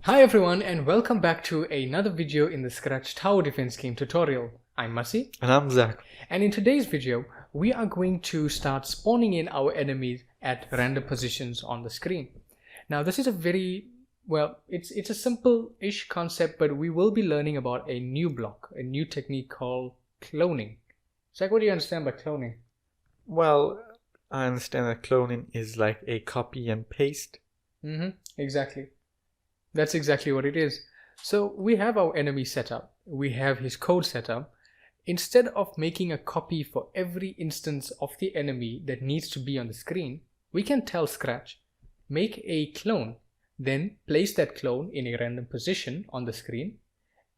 Hi everyone and welcome back to another video in the Scratch Tower Defense game tutorial. I'm Masi. And I'm Zach. And in today's video, we are going to start spawning in our enemies at random positions on the screen. Now this is a it's a simple-ish concept, but we will be learning about a new block, a new technique called cloning. Zach, what do you understand by cloning? Well, I understand that cloning is like a copy and paste. Exactly. That's exactly what it is. So we have our enemy set up. We have his code set up. Instead of making a copy for every instance of the enemy that needs to be on the screen, we can tell Scratch, make a clone, then place that clone in a random position on the screen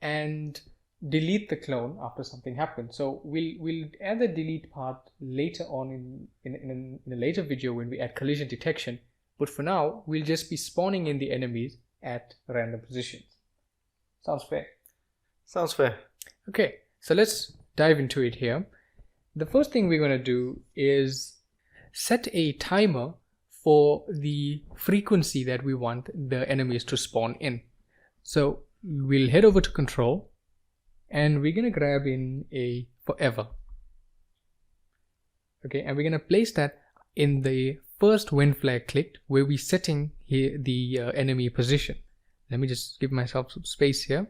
and delete the clone after something happens. So we'll add the delete part later on in a later video when we add collision detection. But for now, we'll just be spawning in the enemies at random positions. Sounds fair? Sounds fair. Okay, so let's dive into it here. The first thing we're going to do is set a timer for the frequency that we want the enemies to spawn in. So we'll head over to control and we're going to grab in a forever. Okay, and we're going to place that in the first when flag clicked where we're setting here the enemy position. Let me just give myself some space here.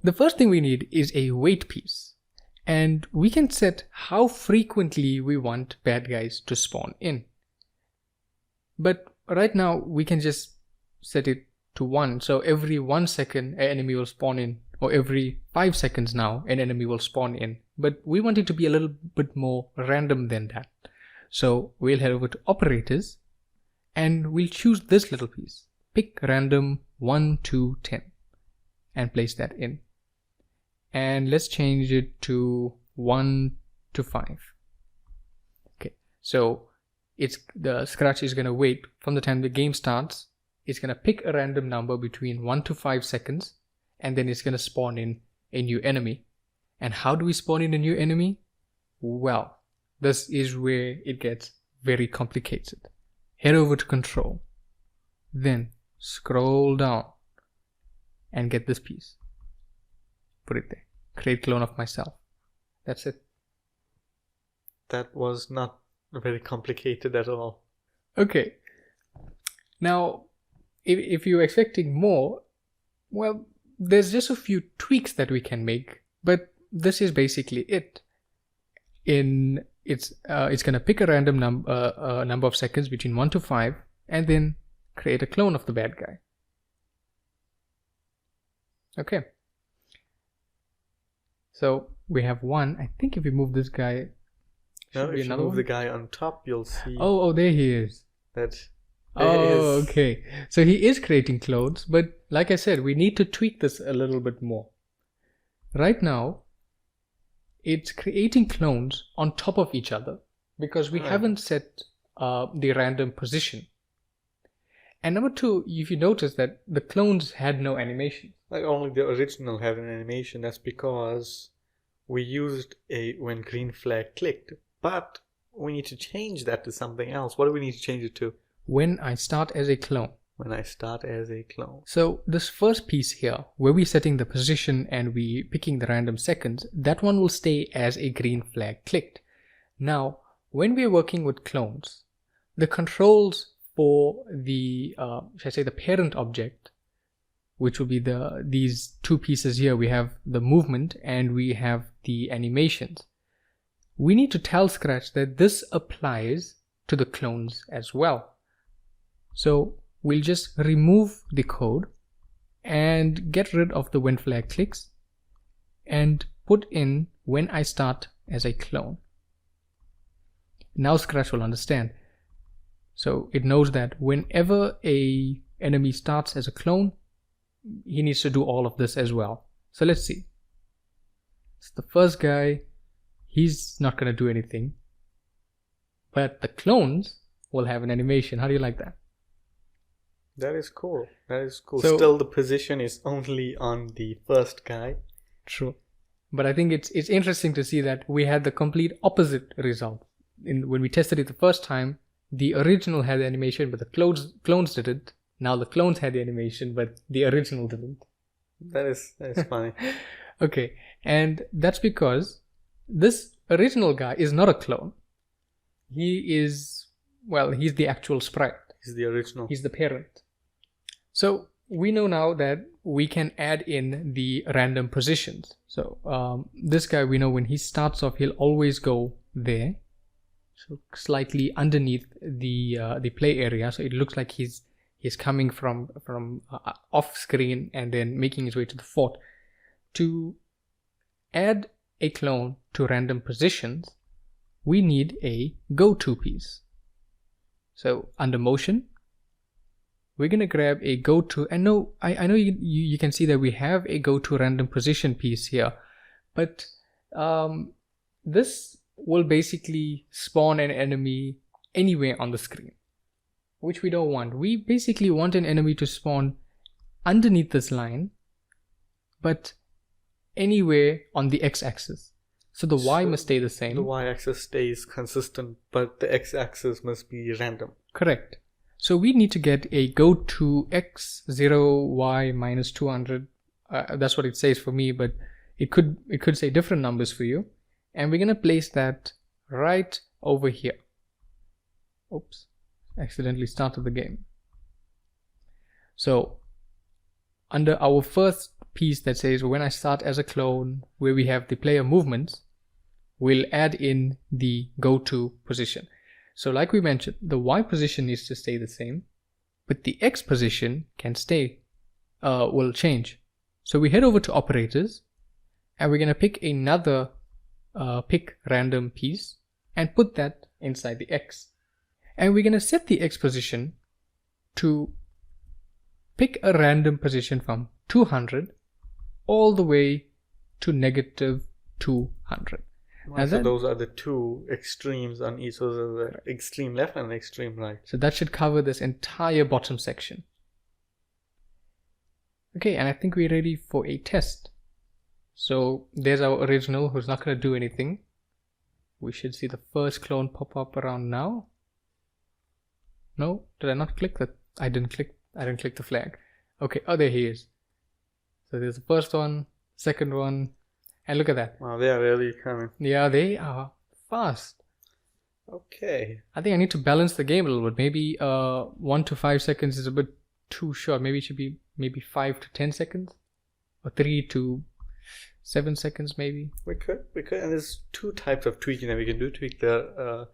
The first thing we need is a wait piece, and we can set how frequently we want bad guys to spawn in. But right now we can just set it to 1, so every 1 second an enemy will spawn in, or every 5 seconds now an enemy will spawn in. But we want it to be a little bit more random than that. So we'll head over to operators and we'll choose this little piece. Pick random 1 to 10 and place that in. And let's change it to 1 to 5. Okay, so the Scratch is going to wait from the time the game starts. It's going to pick a random number between 1 to 5 seconds and then it's going to spawn in a new enemy. And how do we spawn in a new enemy? Well, this is where it gets very complicated. Head over to control, then scroll down and get this piece. Put it there. Create clone of myself. That's it. That was not very complicated at all. Okay. Now, if you're expecting more, well, there's just a few tweaks that we can make, but this is basically it. It's going to pick a random number of seconds between 1 to 5 and then create a clone of the bad guy. Okay. So we have 1. I think if we move this guy, no, if you move the guy on top, you'll see. Oh, there he is. Okay. So he is creating clones, but like I said, we need to tweak this a little bit more. Right now, it's creating clones on top of each other because we haven't set the random position. And number 2, if you notice that the clones had no animation. Like only the original had an animation. That's because we used a when green flag clicked. But we need to change that to something else. What do we need to change it to? When I start as a clone. When I start as a clone. So this first piece here, where we're setting the position and we picking the random seconds, that one will stay as a green flag clicked. Now, when we're working with clones, the controls for the, should I say the parent object, which will be these two pieces here, we have the movement and we have the animations. We need to tell Scratch that this applies to the clones as well. So we'll just remove the code and get rid of the when flag clicks and put in when I start as a clone. Now Scratch will understand. So it knows that whenever a enemy starts as a clone, he needs to do all of this as well. So let's see. It's the first guy. He's not going to do anything. But the clones will have an animation. How do you like that? That is cool. That is cool. So, still the position is only on the first guy. True. But I think it's interesting to see that we had the complete opposite result. When we tested it the first time, the original had animation, but the clones didn't. Now the clones had the animation, but the original didn't. That is funny. Okay, and that's because this original guy is not a clone. He's the actual sprite. He's the original. He's the parent. So we know now that we can add in the random positions. So this guy, we know when he starts off, he'll always go there. So slightly underneath the play area. So it looks like he's coming from off screen and then making his way to the fort. To add a clone to random positions, we need a go-to piece. So under motion, we're going to grab a go-to, and I know you can see that we have a go-to random position piece here, but this will basically spawn an enemy anywhere on the screen, which we don't want. We basically want an enemy to spawn underneath this line, but anywhere on the x-axis. So the y must stay the same. The y-axis stays consistent, but the x-axis must be random. Correct. So we need to get a go to x0 y minus 200. That's what it says for me, but it could say different numbers for you. And we're going to place that right over here. Oops, accidentally started the game. So under our first piece that says when I start as a clone, where we have the player movements, we'll add in the go to position. So like we mentioned, the y position needs to stay the same, but the x position can will change. So we head over to operators, and we're going to pick another pick random piece and put that inside the x. And we're going to set the x position to pick a random position from 200 all the way to negative 200. So those are the two extremes on each. So the extreme left and the extreme right. So that should cover this entire bottom section. Okay, and I think we're ready for a test. So there's our original who's not going to do anything. We should see the first clone pop up around now. No, did I not click that? I didn't click the flag. Okay, oh, there he is. So there's the first one, second one, and look at that. Wow, they are really coming. Yeah, they are fast. Okay. I think I need to balance the game a little bit. Maybe 1 to 5 seconds is a bit too short. Maybe it should be 5 to 10 seconds, or 3 to 7 seconds maybe. We could, and there's two types of tweaking that we can do. Tweak the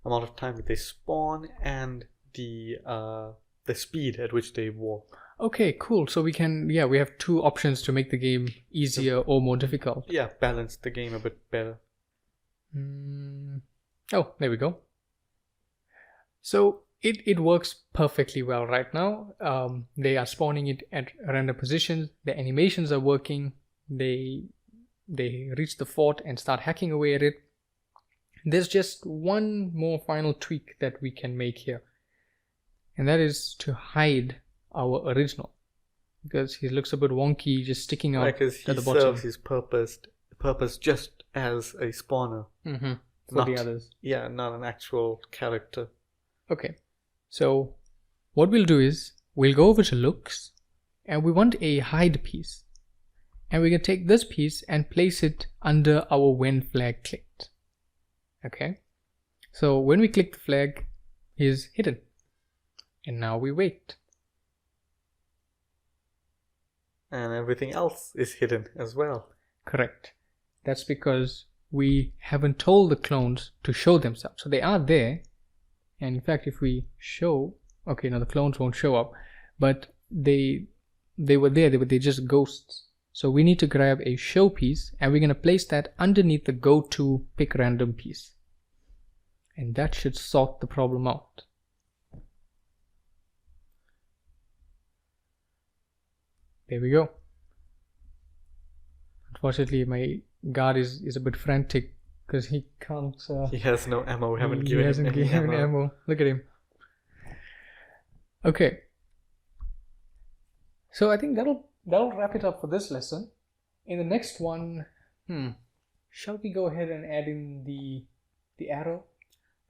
amount of time that they spawn and the speed at which they walk. Okay, cool. So we have two options to make the game easier or more difficult. Yeah, balance the game a bit better. Oh, there we go. So it works perfectly well right now. They are spawning it at random positions. The animations are working. They reach the fort and start hacking away at it. There's just one more final tweak that we can make here, and that is to hide our original, because he looks a bit wonky just sticking out at the bottom. Because he serves his purpose just as a spawner. For the others. Yeah, not an actual character. Okay, so what we'll do is we'll go over to looks, and we want a hide piece, and we can take this piece and place it under our when flag clicked. Okay, so when we click the flag, he's hidden, and now we wait. And everything else is hidden as well. Correct. That's because we haven't told the clones to show themselves. So they are there. And in fact, if we show, okay, now the clones won't show up, but they were there, they're just ghosts. So we need to grab a show piece, and we're going to place that underneath the go to pick random piece. And that should sort the problem out. There we go. Unfortunately, my guard is a bit frantic because he can't. He has no ammo. We haven't given him any ammo. Look at him. Okay. So I think that'll wrap it up for this lesson. In the next one, shall we go ahead and add in the arrow?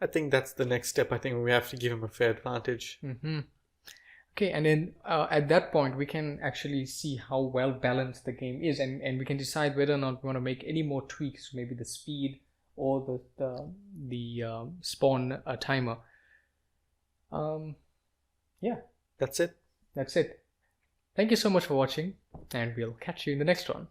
I think that's the next step. I think we have to give him a fair advantage. Okay, and then at that point we can actually see how well balanced the game is, and we can decide whether or not we want to make any more tweaks, maybe the speed or the spawn timer. Yeah, That's it. that's it. Thank you so much for watching, and we'll catch you in the next one.